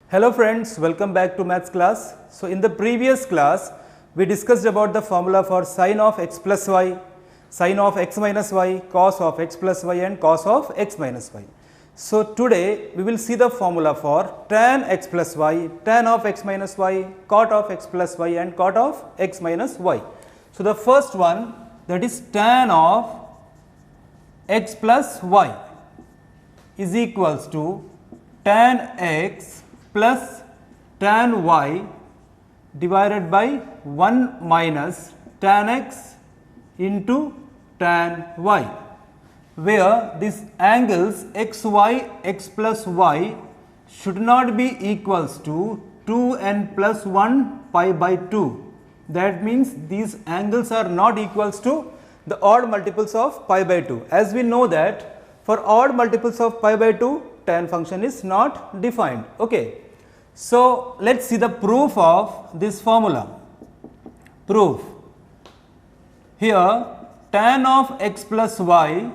Hello friends, welcome back to maths class. So in the previous class, we discussed about the formula for sine of x plus y, sine of x minus y, cos of x plus y and cos of x minus y. So today we will see the formula for tan x plus y, tan of x minus y, cot of x plus y and cot of x minus y. So the first one, that is tan of x plus y is equals to tan x plus tan y divided by 1 minus tan x into tan y, where these angles xy, x plus y should not be equals to 2n plus 1 pi by 2. That means these angles are not equals to the odd multiples of pi by 2. As we know that for odd multiples of pi by 2, tan function is not defined. Okay. So let's see the proof of this formula. Proof. Here tan of x plus y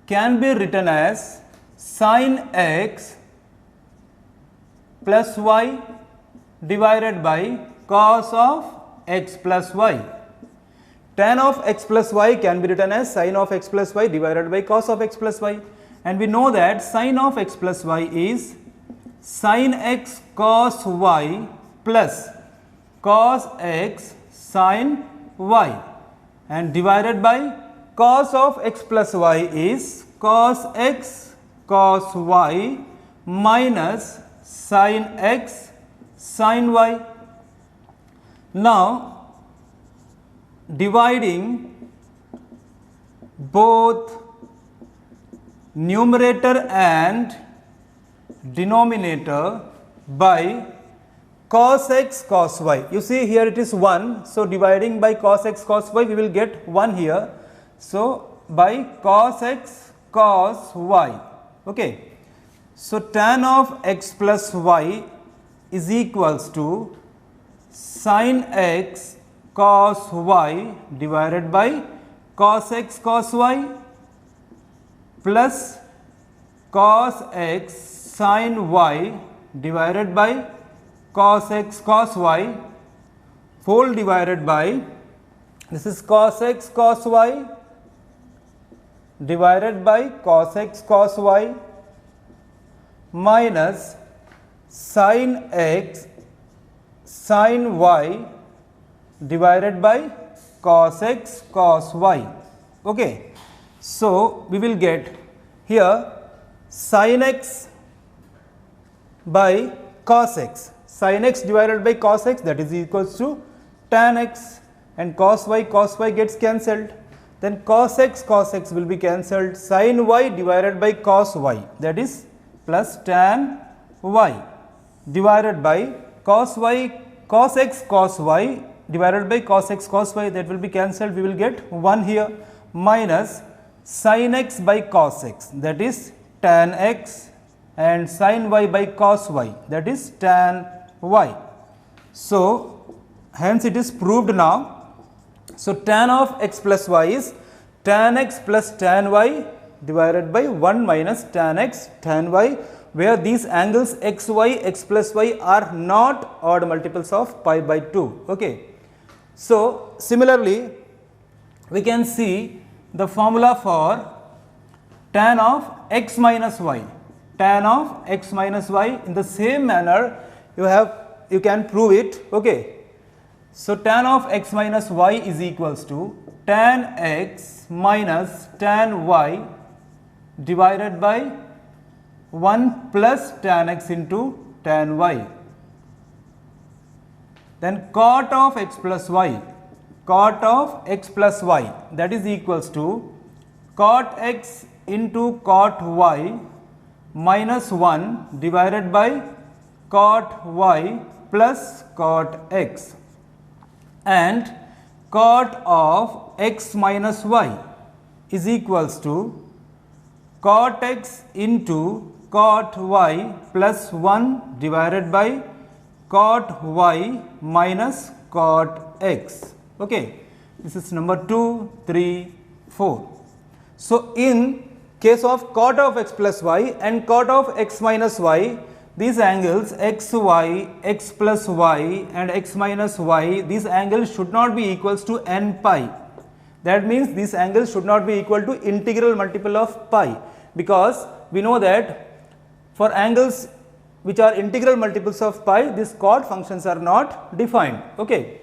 can be written as sin x plus y divided by cos of x plus y. Tan of x plus y can be written as sin of x plus y divided by cos of x plus y, and we know that sin of x plus y is sin x cos y plus cos x sin y, and divided by cos of x plus y is cos x cos y minus sin x sin y. Now dividing both numerator and denominator by cos x cos y. You see here it is 1. So dividing by cos x cos y, we will get 1 here. So by cos x cos y. Okay. So tan of x plus y is equals to sin x cos y divided by cos x cos y plus cos x sin y divided by cos x cos y whole divided by, this is cos x cos y divided by cos x cos y minus sin x sin y divided by cos x cos y. Okay. So we will get here sin x by cos x, sin x divided by cos x, that is equals to tan x, and cos y gets cancelled, then cos x will be cancelled, sin y divided by cos y, that is plus tan y divided by cos y cos x cos y divided by cos x cos y, that will be cancelled, we will get 1 here, minus sin x by cos x, that is tan x, and sin y by cos y, that is tan y. So hence it is proved now. So tan of x plus y is tan x plus tan y divided by 1 minus tan x tan y, where these angles xy, x plus y are not odd multiples of pi by 2. Okay. So similarly, we can see the formula for tan of x minus y. Tan of x minus y, in the same manner you can prove it. Okay. So tan of x minus y is equals to tan x minus tan y divided by 1 plus tan x into tan y. Then cot of x plus y, cot of x plus y, that is equals to cot x into cot y minus 1 divided by cot y plus cot x, and cot of x minus y is equals to cot x into cot y plus 1 divided by cot y minus cot x. Okay. This is number 2, 3, 4. So in case of cot of x plus y and cot of x minus y, these angles xy, x plus y and x minus y, these angles should not be equals to n pi. That means these angles should not be equal to integral multiple of pi, because we know that for angles which are integral multiples of pi, these chord functions are not defined. Okay.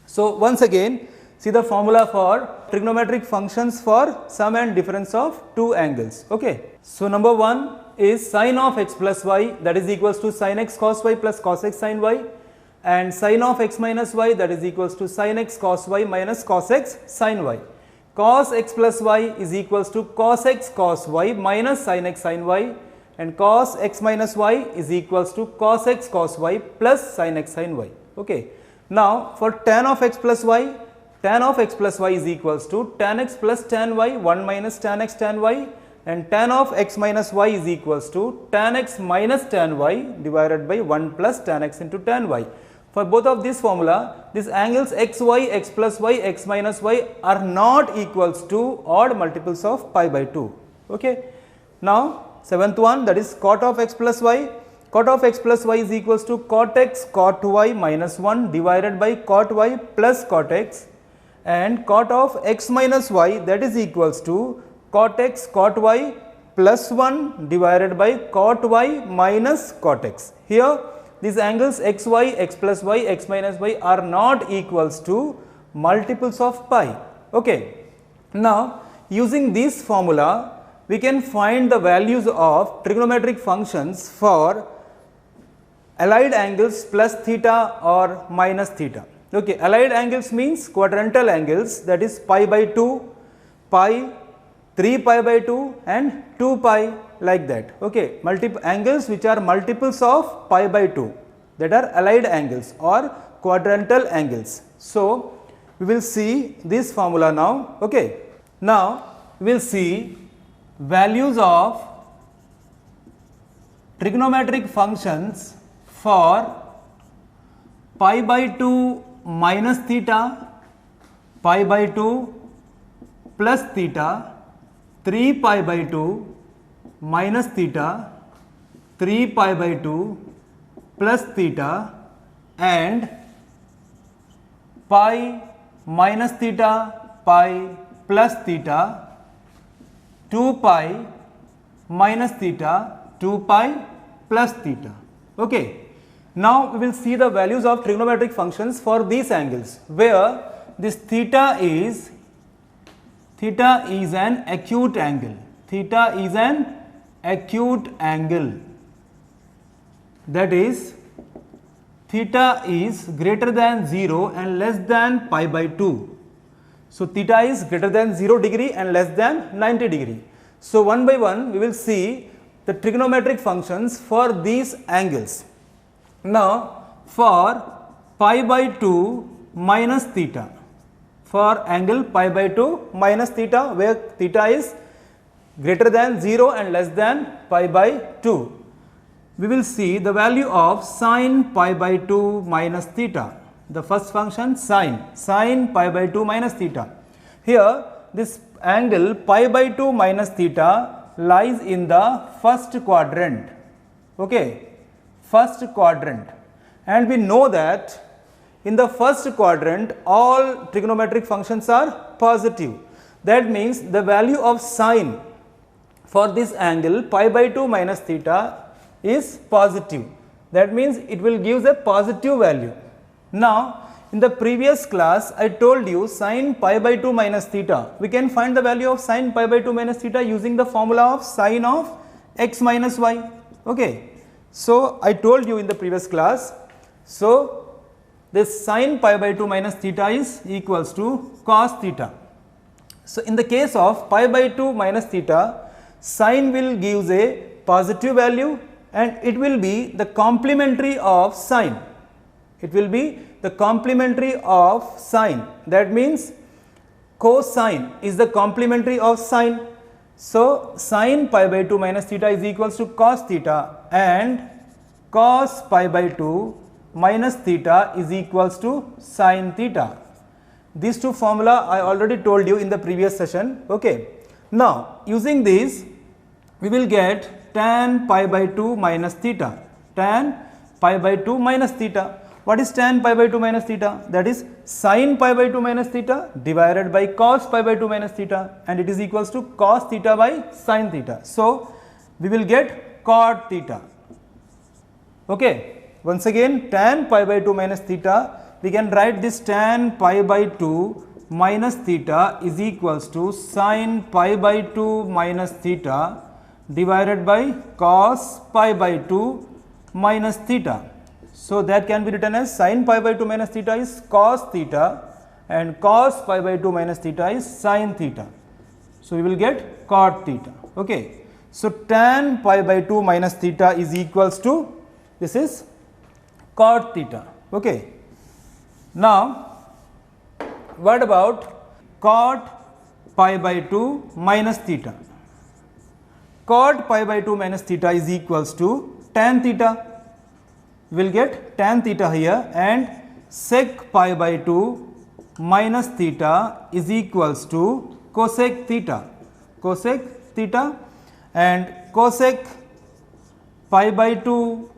So once again, see the formula for trigonometric functions for sum and difference of two angles. Okay. So number 1 is sine of x plus y, that is equals to sin x cos y plus cos x sin y, and sine of x minus y, that is equals to sin x cos y minus cos x sin y. Cos x plus y is equals to cos x cos y minus sin x sin y, and cos x minus y is equals to cos x cos y plus sin x sin y. Okay. Now for tan of x plus y, tan of x plus y is equals to tan x plus tan y, 1 minus tan x tan y, and tan of x minus y is equals to tan x minus tan y divided by 1 plus tan x into tan y. For both of these formula, these angles xy, x plus y, x minus y are not equals to odd multiples of pi by 2. Okay. Now 7th one, that is cot of x plus y. Cot of x plus y is equals to cot x cot y minus 1 divided by cot y plus cot x, and cot of x minus y, that is equals to cot x cot y plus 1 divided by cot y minus cot x. Here these angles xy, x plus y, x minus y are not equals to multiples of pi. Okay. Now using this formula, we can find the values of trigonometric functions for allied angles plus theta or minus theta. Okay. Allied angles means quadrantal angles, that is pi by 2, pi, 3 pi by 2 and 2 pi, like that. Okay. Multiple angles which are multiples of pi by 2, that are allied angles or quadrantal angles. So we will see this formula now. Okay. Now we will see values of trigonometric functions for pi by 2 minus theta, pi by 2 plus theta, 3 pi by 2 minus theta, 3 pi by 2 plus theta, and pi minus theta, pi plus theta, 2 pi minus theta, 2 pi plus theta. Okay. Now we will see the values of trigonometric functions for these angles, where this theta is an acute angle. Theta is an acute angle, that is theta is greater than 0 and less than pi by 2. So theta is greater than 0 degree and less than 90 degree. So one by one we will see the trigonometric functions for these angles. Now for pi by 2 minus theta, for angle pi by 2 minus theta, where theta is greater than 0 and less than pi by 2, we will see the value of sine pi by 2 minus theta. The first function sine pi by 2 minus theta. Here this angle pi by 2 minus theta lies in the first quadrant. Okay, first quadrant, and we know that in the first quadrant all trigonometric functions are positive. That means the value of sine for this angle pi by 2 minus theta is positive. That means it will give a positive value. Now in the previous class I told you sine pi by 2 minus theta, we can find the value of sine pi by 2 minus theta using the formula of sine of x minus y. Okay. So I told you in the previous class, so this sine pi by 2 minus theta is equals to cos theta. So in the case of pi by 2 minus theta, sine will give a positive value and it will be the complementary of sine. It will be the complementary of sine. That means cosine is the complementary of sine. So sine pi by 2 minus theta is equals to cos theta, and cos pi by 2 minus theta is equals to sine theta. These two formula I already told you in the previous session. Okay. Now using this we will get tan pi by 2 minus theta. tan pi by 2 minus theta. What is tan pi by 2 minus theta? That is sin pi by 2 minus theta divided by cos pi by 2 minus theta, and it is equals to cos theta by sin theta. So, we will get cot theta. Okay. Once again, tan pi by 2 minus theta, we can write this tan pi by 2 minus theta is equals to sin pi by 2 minus theta divided by cos pi by 2 minus theta. So, that can be written as sin pi by 2 minus theta is cos theta and cos pi by 2 minus theta is sin theta. So, we will get cot theta. Okay. So, tan pi by 2 minus theta is equals to, this is cot theta. Okay. Now, what about cot pi by 2 minus theta? Cot pi by 2 minus theta is equals to tan theta. We will get tan theta here, and sec pi by 2 minus theta is equals to cosec theta. Cosec theta, and cosec pi by 2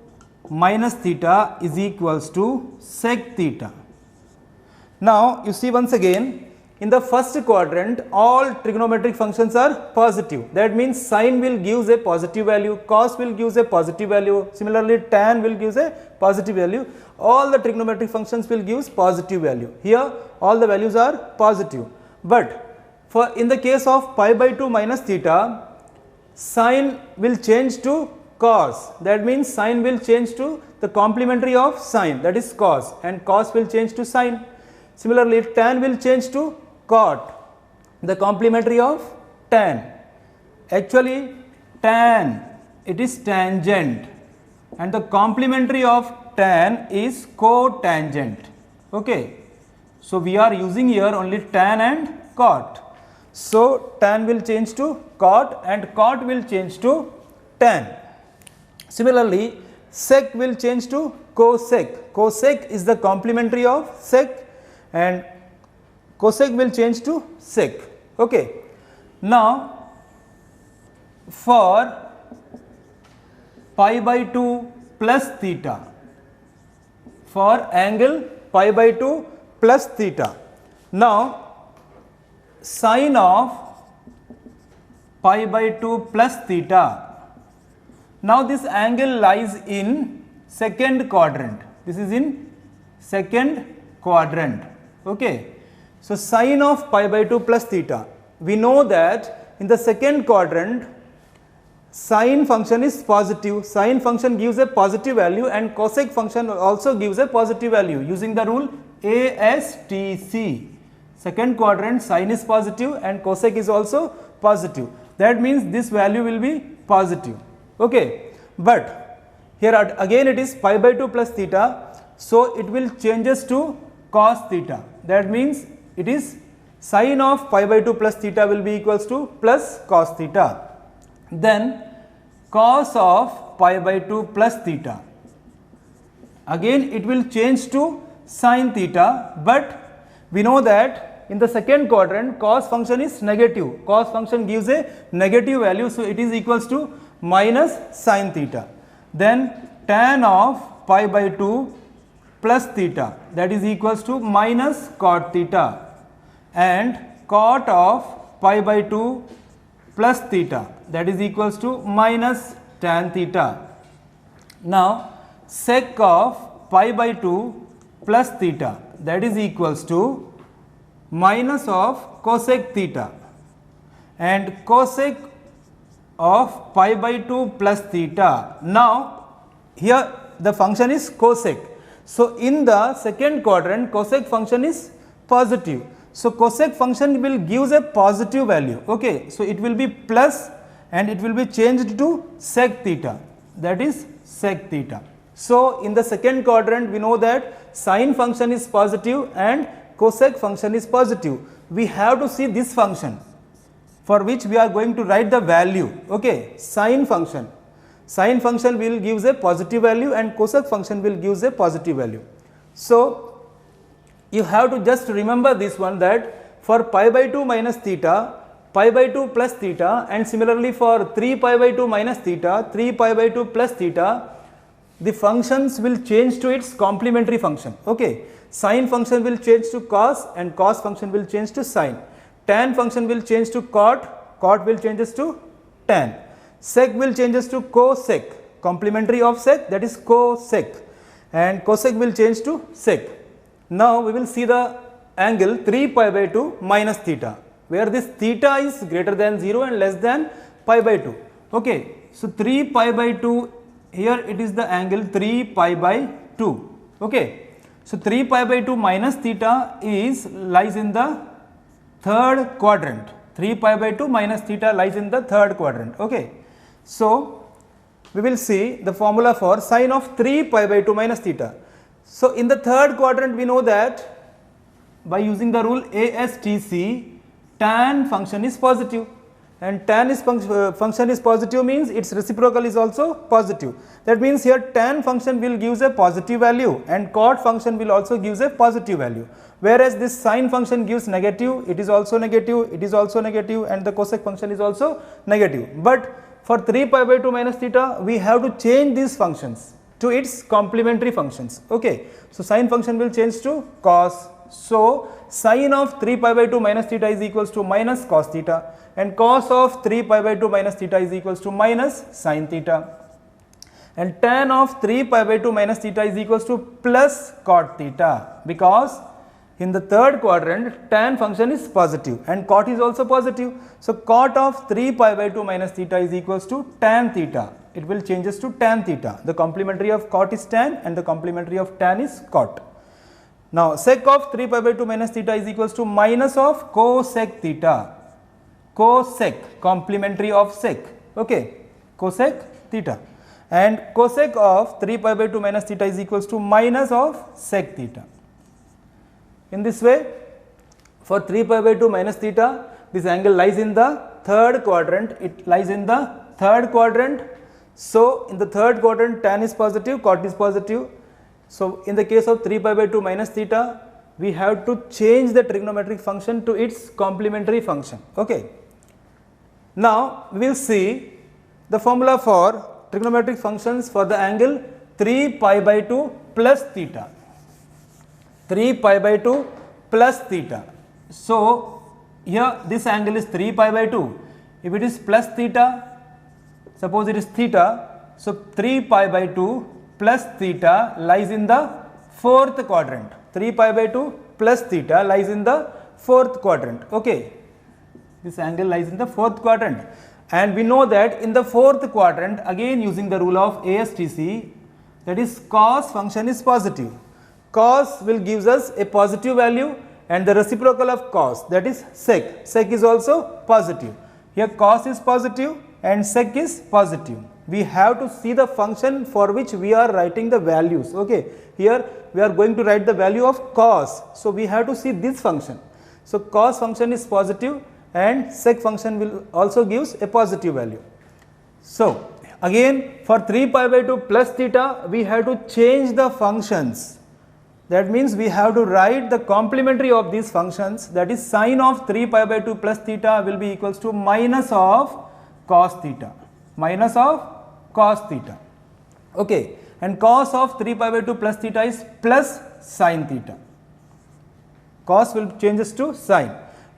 minus theta is equals to sec theta. Now, you see once again, in the first quadrant all trigonometric functions are positive. That means sin will give a positive value, cos will give a positive value, similarly tan will give a positive value. All the trigonometric functions will give positive value. Here all the values are positive. But for in the case of pi by 2 minus theta, sin will change to cos. That means sin will change to the complementary of sin, that is cos, and cos will change to sin. Similarly, tan will change to cot, the complementary of tan. Actually, tan, it is tangent, and the complementary of tan is cotangent. Okay. So, we are using here only tan and cot. So, tan will change to cot and cot will change to tan. Similarly, sec will change to cosec. Cosec is the complementary of sec, and cosec will change to sec. Okay. Now, for pi by 2 plus theta, for angle pi by 2 plus theta, now sin of pi by 2 plus theta, now this angle lies in second quadrant. This is in second quadrant. Okay. So, sin of pi by 2 plus theta, we know that in the second quadrant sin function is positive, sin function gives a positive value and cosec function also gives a positive value using the rule ASTC. Second quadrant sin is positive and cosec is also positive. That means this value will be positive. Okay. But here again it is pi by 2 plus theta, so it will changes to cos theta. That means it is sin of pi by 2 plus theta will be equals to plus cos theta. Then cos of pi by 2 plus theta, again it will change to sin theta, but we know that in the second quadrant cos function is negative, cos function gives a negative value, so it is equals to minus sin theta. Then tan of pi by 2 plus theta, that is equals to minus cot theta, and cot of pi by 2 plus theta, that is equals to minus tan theta. Now, sec of pi by 2 plus theta, that is equals to minus of cosec theta, and cosec of pi by 2 plus theta. Now, here the function is cosec. So, in the second quadrant cosec function is positive. So, cosec function will gives a positive value. Okay. So, it will be plus and it will be changed to sec theta, that is sec theta. So, in the second quadrant we know that sin function is positive and cosec function is positive. We have to see this function for which we are going to write the value. Okay. Sin function will gives a positive value and cosec function will gives a positive value. So, you have to just remember this one, that for pi by 2 minus theta, pi by 2 plus theta, and similarly for 3 pi by 2 minus theta, 3 pi by 2 plus theta, the functions will change to its complementary function. Okay, sine function will change to cos and cos function will change to sine. Tan function will change to cot, cot will changes to tan. Sec will changes to cosec, complementary of sec, that is cosec, and cosec will change to sec. Now we will see the angle 3 pi by 2 minus theta, where this theta is greater than 0 and less than pi by 2. Okay, so 3 pi by 2, here it is the angle 3 pi by 2. Okay, so 3 pi by 2 minus theta lies in the third quadrant. 3 pi by 2 minus theta lies in the third quadrant. Okay, so we will see the formula for sine of 3 pi by 2 minus theta. So in the third quadrant we know that by using the rule ASTC, tan function is positive, and tan is function is positive means its reciprocal is also positive. That means here tan function will gives a positive value and cot function will also gives a positive value, whereas this sine function gives negative, it is also negative, it is also negative, and the cosec function is also negative. But for 3 pi by 2 minus theta, we have to change these functions to its complementary functions. Okay, so sine function will change to cos. So sine of 3 pi by 2 minus theta is equals to minus cos theta, and cos of 3 pi by 2 minus theta is equals to minus sine theta, and tan of 3 pi by 2 minus theta is equals to plus cot theta, because in the third quadrant tan function is positive and cot is also positive. So cot of 3 pi by 2 minus theta is equals to tan theta, it will changes to tan theta. The complementary of cot is tan and the complementary of tan is cot. Now sec of 3 pi by 2 minus theta is equals to minus of cosec theta, cosec, complementary of sec. Okay, cosec theta, and cosec of 3 pi by 2 minus theta is equals to minus of sec theta. In this way, for 3 pi by 2 minus theta, this angle lies in the third quadrant, it lies in the third quadrant. So in the third quadrant tan is positive, cot is positive. So in the case of 3 pi by 2 minus theta, we have to change the trigonometric function to its complementary function. Okay. Now we will see the formula for trigonometric functions for the angle 3 pi by 2 plus theta. 3 pi by 2 plus theta. So here this angle is 3 pi by 2. If it is plus theta, suppose it is theta, so 3 pi by 2 plus theta lies in the fourth quadrant. 3 pi by 2 plus theta lies in the fourth quadrant. Okay, this angle lies in the fourth quadrant, and we know that in the fourth quadrant, again using the rule of ASTC, that is cos function is positive. Cos will gives us a positive value, and the reciprocal of cos, that is sec, sec is also positive. Here cos is positive and sec is positive. We have to see the function for which we are writing the values. Okay, here we are going to write the value of cos, so we have to see this function. So cos function is positive and sec function will also gives a positive value. So again for 3 pi by 2 plus theta, we have to change the functions. That means we have to write the complementary of these functions, that is sine of 3 pi by 2 plus theta will be equals to minus of cos theta, minus of cos theta. Okay, and cos of 3 pi by 2 plus theta is plus sine theta. Cos will changes to sine.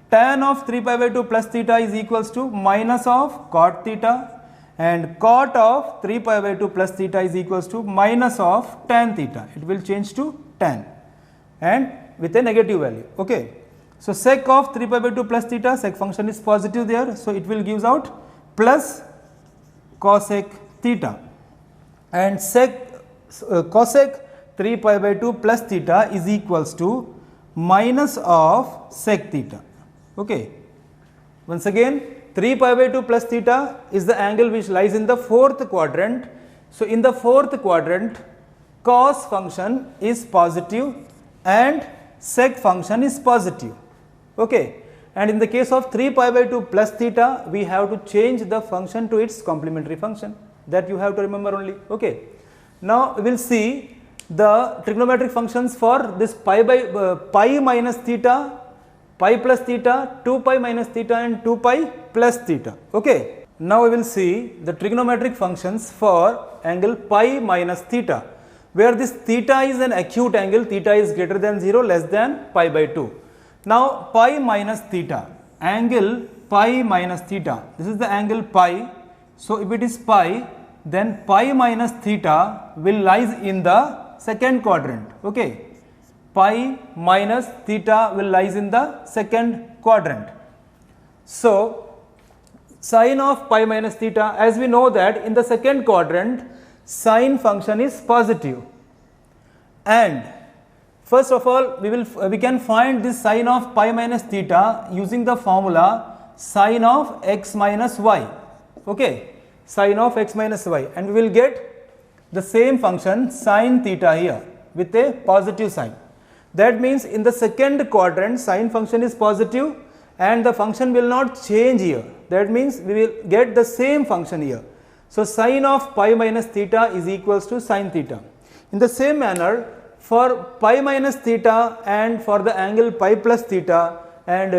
Tan of 3 pi by 2 plus theta is equals to minus of cot theta, and cot of 3 pi by 2 plus theta is equals to minus of tan theta. It will change to tan and with a negative value. Okay, so sec of 3 pi by 2 plus theta, sec function is positive there, so it will gives out plus cosec theta, and cosec 3 pi by 2 plus theta is equals to minus of sec theta. Okay, once again 3 pi by 2 plus theta is the angle which lies in the fourth quadrant. So in the fourth quadrant, cos function is positive and sec function is positive. Okay, and in the case of 3 pi by 2 plus theta, we have to change the function to its complementary function, that you have to remember only. Okay, now we will see the trigonometric functions for this pi minus theta, pi plus theta, 2 pi minus theta and 2 pi plus theta. Okay, now we will see the trigonometric functions for angle pi minus theta, where this theta is an acute angle, theta is greater than 0, less than pi by 2. Now pi minus theta, angle pi minus theta, this is the angle pi. So if it is pi, then pi minus theta will lies in the second quadrant. Okay, pi minus theta will lies in the second quadrant. So sine of pi minus theta, as we know that in the second quadrant sine function is positive, and first of all we can find this sine of pi minus theta using the formula sine of x minus y. Okay, sine of x minus y, and we will get the same function sine theta here with a positive sign. That means in the second quadrant sine function is positive and the function will not change here. That means we will get the same function here. So sine of pi minus theta is equals to sine theta. In the same manner, for pi minus theta and for the angle pi plus theta and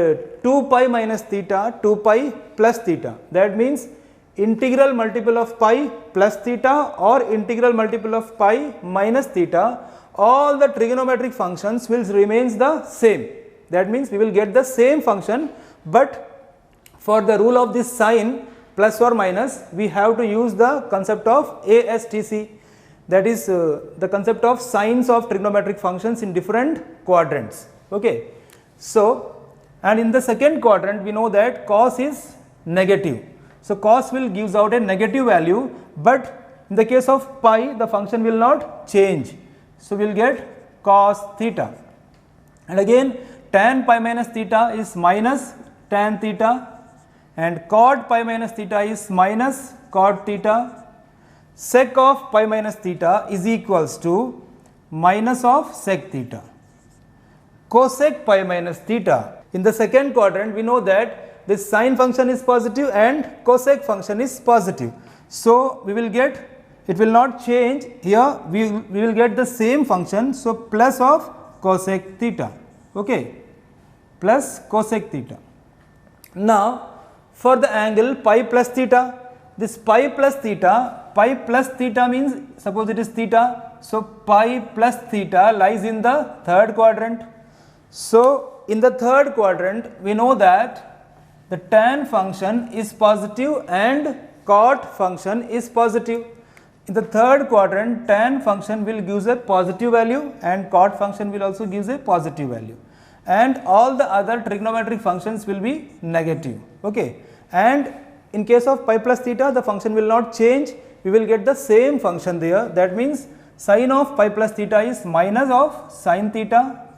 2 pi minus theta, 2 pi plus theta, that means integral multiple of pi plus theta or integral multiple of pi minus theta, all the trigonometric functions will remains the same. That means we will get the same function, but for the rule of this sine plus or minus, we have to use the concept of ASTC, that is the concept of sines of trigonometric functions in different quadrants. Okay, so and in the second quadrant we know that cos is negative, so cos will gives out a negative value, but in the case of pi the function will not change, so we will get cos theta. And again tan pi minus theta is minus tan theta, and cot pi minus theta is minus cot theta. Sec of pi minus theta is equals to minus of sec theta. Cosec pi minus theta, in the second quadrant we know that this sine function is positive and cosec function is positive. So we will get, it will not change here, we will get the same function, so plus of cosec theta. Okay, plus cosec theta. Now for the angle pi plus theta, this pi plus theta means suppose it is theta, so pi plus theta lies in the third quadrant. So in the third quadrant we know that the tan function is positive and cot function is positive. In the third quadrant tan function will gives a positive value and cot function will also gives a positive value, and all the other trigonometric functions will be negative. Okay, and in case of pi plus theta the function will not change, we will get the same function there. That means sine of pi plus theta is minus of sine theta,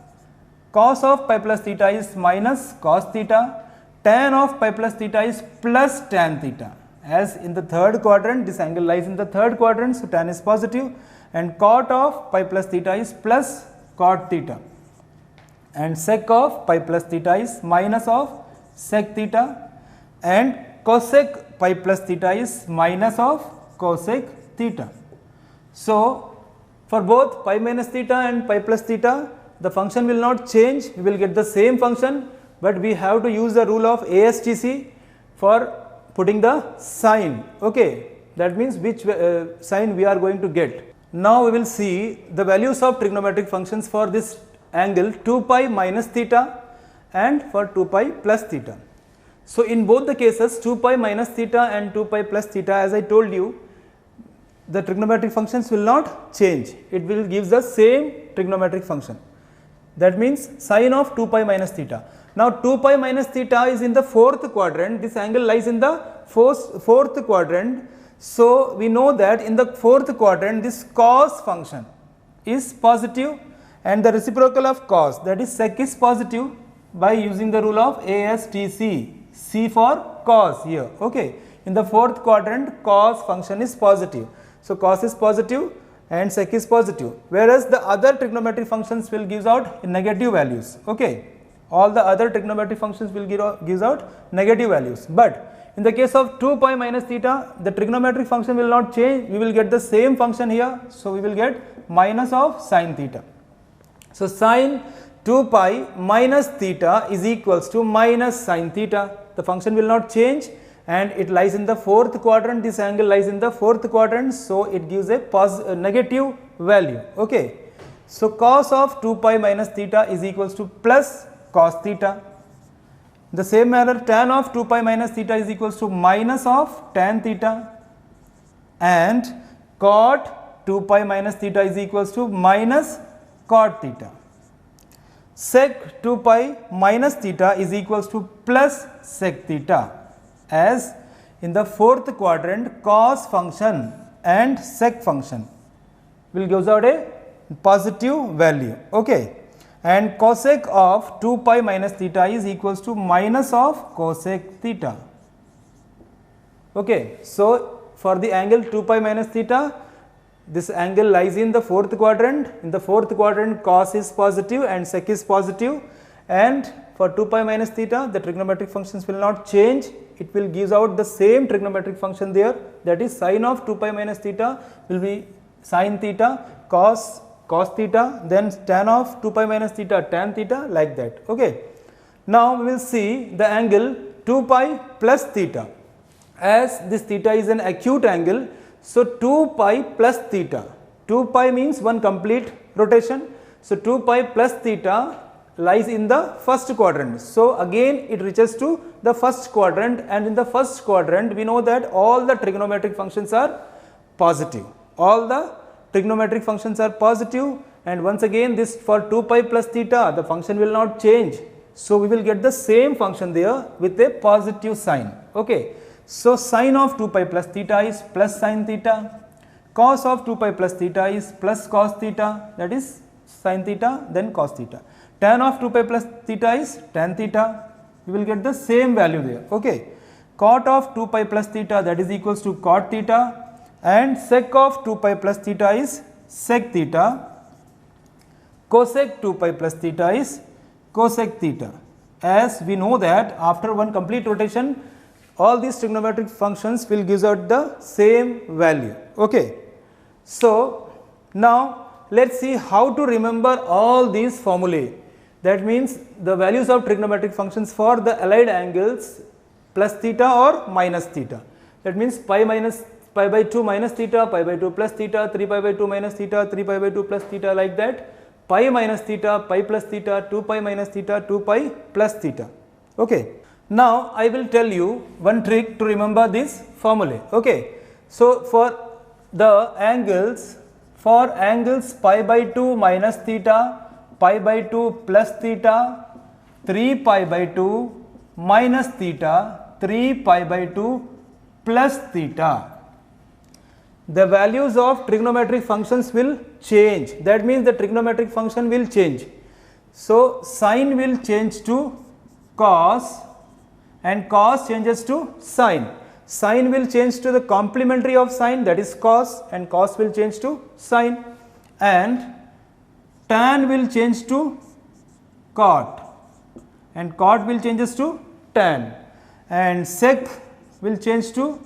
cos of pi plus theta is minus cos theta, tan of pi plus theta is plus tan theta. As in the third quadrant this angle lies in the third quadrant, so tan is positive, and cot of pi plus theta is plus cot theta, and sec of pi plus theta is minus of sec theta, and cosec pi plus theta is minus of cosec theta. So for both pi minus theta and pi plus theta the function will not change, we will get the same function, but we have to use the rule of ASTC for putting the sign. Okay, that means which sign we are going to get. Now we will see the values of trigonometric functions for this angle 2 pi minus theta and for 2 pi plus theta. So in both the cases 2 pi minus theta and 2 pi plus theta, as I told you, the trigonometric functions will not change, it will give the same trigonometric function. That means sine of 2 pi minus theta. Now 2 pi minus theta is in the fourth quadrant, this angle lies in the fourth quadrant. So we know that in the fourth quadrant this cos function is positive and the reciprocal of cos, that is sec, is positive by using the rule of ASTC, C for cos here. Okay, in the fourth quadrant cos function is positive, so cos is positive and sec is positive, whereas the other trigonometric functions will gives out negative values. Okay, all the other trigonometric functions will gives out negative values, but in the case of 2 pi minus theta the trigonometric function will not change, we will get the same function here, so we will get minus of sine theta. So sine 2 pi minus theta is equals to minus sine theta, the function will not change and it lies in the fourth quadrant. This angle lies in the fourth quadrant, so it gives a negative value. Okay. So cos of 2 pi minus theta is equals to plus cos theta. The same manner, tan of 2 pi minus theta is equals to minus of tan theta, and cot 2 pi minus theta is equals to minus cot theta. Sec 2 pi minus theta is equals to plus sec theta, as in the fourth quadrant cos function and sec function will gives out a positive value. Okay. And cosec of 2 pi minus theta is equals to minus of cosec theta. Okay. So for the angle 2 pi minus theta, this angle lies in the fourth quadrant. In the fourth quadrant, cos is positive and sec is positive, and for 2 pi minus theta, the trigonometric functions will not change. It will gives out the same trigonometric function there, that is sin of 2 pi minus theta will be sin theta, cos theta, then tan of 2 pi minus theta tan theta, like that. Okay. Now we will see the angle 2 pi plus theta. As this theta is an acute angle, so 2 pi plus theta, 2 pi means one complete rotation. So 2 pi plus theta lies in the first quadrant. So again it reaches to the first quadrant, and in the first quadrant we know that all the trigonometric functions are positive. All the trigonometric functions are positive, and once again this for 2 pi plus theta the function will not change. So we will get the same function there with a positive sign. Okay. So sin of 2 pi plus theta is plus sin theta, cos of 2 pi plus theta is plus cos theta, that is sin theta then cos theta, tan of 2 pi plus theta is tan theta, we will get the same value there. Okay. Cot of 2 pi plus theta, that is equals to cot theta, and sec of 2 pi plus theta is sec theta, cosec 2 pi plus theta is cosec theta. As we know that after one complete rotation, all these trigonometric functions will give out the same value. Okay. So now let us see how to remember all these formulae. That means the values of trigonometric functions for the allied angles plus theta or minus theta. That means pi by 2 minus theta, pi by 2 plus theta, 3 pi by 2 minus theta, 3 pi by 2 plus theta, like that, pi minus theta, pi plus theta, 2 pi minus theta, 2 pi plus theta. Okay. Now I will tell you one trick to remember this formulae. Okay. So for the angles, for angles pi by 2 minus theta, pi by 2 plus theta, 3 pi by 2 minus theta, 3 pi by 2 plus theta, the values of trigonometric functions will change. That means the trigonometric function will change. So sine will change to cos, and cos changes to sine. Sine will change to the complementary of sine, that is cos, and cos will change to sine, and tan will change to cot, and cot will changes to tan, and sec will change to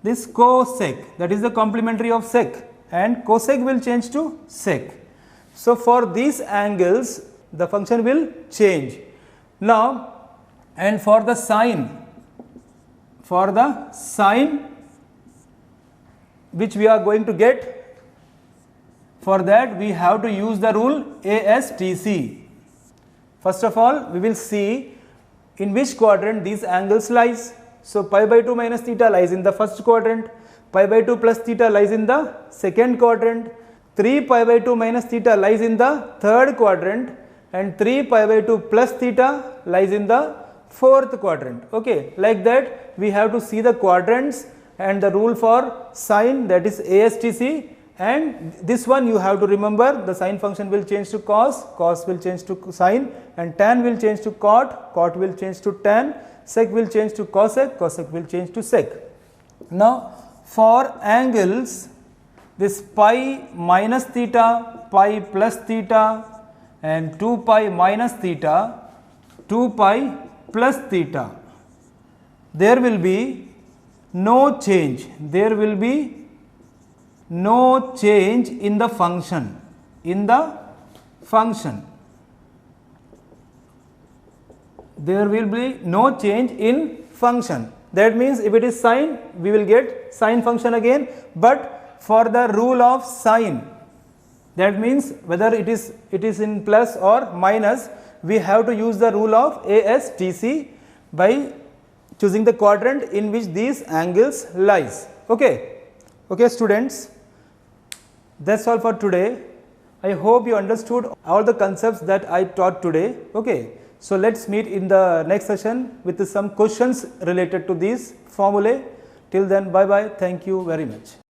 this cosec, that is the complementary of sec, and cosec will change to sec. So for these angles the function will change. Now, and for the sine which we are going to get, for that we have to use the rule ASTC. First of all, we will see in which quadrant these angles lies. So pi by 2 minus theta lies in the first quadrant, pi by 2 plus theta lies in the second quadrant, 3 pi by 2 minus theta lies in the third quadrant, and 3 pi by 2 plus theta lies in the fourth quadrant. Okay. Like that we have to see the quadrants and the rule for sine, that is ASTC, and this one you have to remember, the sine function will change to cos, cos will change to sine, and tan will change to cot, cot will change to tan, sec will change to cosec, cosec will change to sec. Now for angles, this pi minus theta, pi plus theta, and 2 pi minus theta, 2 pi plus theta, there will be no change, there will be no change in the function, there will be no change in function. that means if it is sine, we will get sine function again, but for the rule of sine, that means whether it is in plus or minus, we have to use the rule of ASTC by choosing the quadrant in which these angles lies. Okay, okay students, that's all for today. I hope you understood all the concepts that I taught today. Okay, so let's meet in the next session with some questions related to these formulae. Till then, bye bye. Thank you very much.